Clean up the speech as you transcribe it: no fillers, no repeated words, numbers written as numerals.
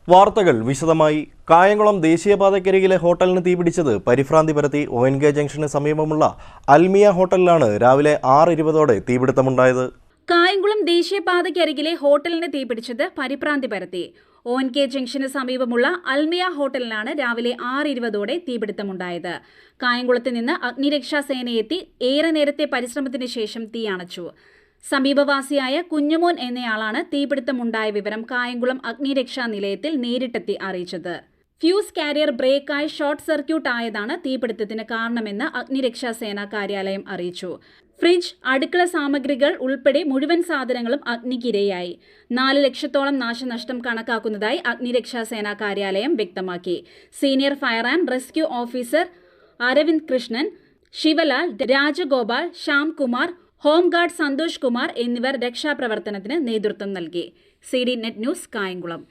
വാർത്തകൾ വിശദമായി. കായംകുളം ദേശീയപാതക്കരികിലെ ഹോട്ടലിന് തീപിടിച്ചത് പരിഭ്രാന്തി പരത്തി. ONK ജംഗ്ഷന് സമീപമുള്ള അൽമിയ ഹോട്ടലിലാണ് രാവിലെ 6:20ഓടെ തീപിടുത്തമുണ്ടായത്. കായംകുളം ദേശീയപാതയ്ക്കരികിലെ ഹോട്ടലിന് തീപിടിച്ചത് പരിഭ്രാന്തി പരത്തി. ONK ജംഗ്ഷന് സമീപമുള്ള അൽമിയ ഹോട്ടലിലാണ് രാവിലെ 6:20ഓടെ തീപിടുത്തമുണ്ടായത്. കായംകുളത്ത് നിന്ന് അഗ്നിരക്ഷാ സേനയെത്തി ഏറെ നേരത്തെ പരിശ്രമത്തിന് ശേഷം തീ അണച്ചു. സമീപവാസിയായ കുഞ്ഞുമോൻ എന്നയാളാണ് തീപിടുത്തമുണ്ടായ വിവരം കായംകുളം അഗ്നിരക്ഷാ നിലയത്തിൽ നേരിട്ടെത്തി അറിയിച്ചത്. ഫ്യൂസ് കാരിയർ ബ്രേക്കായി ഷോർട്ട് സർക്യൂട്ട് ആയതാണ് തീപിടുത്തത്തിന് കാരണമെന്ന് അഗ്നിരക്ഷാ സേനാ കാര്യാലയം അറിയിച്ചു. ഫ്രിഡ്ജ്, അടുക്കള സാമഗ്രികൾ ഉൾപ്പെടെ മുഴുവൻ സാധനങ്ങളും അഗ്നിക്കിരയായി. 4 ലക്ഷത്തോളം നാശനഷ്ടം കണക്കാക്കുന്നതായി അഗ്നിരക്ഷാ സേനാ കാര്യാലയം വ്യക്തമാക്കി. Senior fire and rescue officer Aravind Krishnan, Sivalal, Rajagopal, Shyamkumar, home guard Santhosh Kumar എന്നിവർ രക്ഷാപ്രവർത്തനത്തിന് നേതൃത്വം നൽകി. CD net news, Kayamkulam.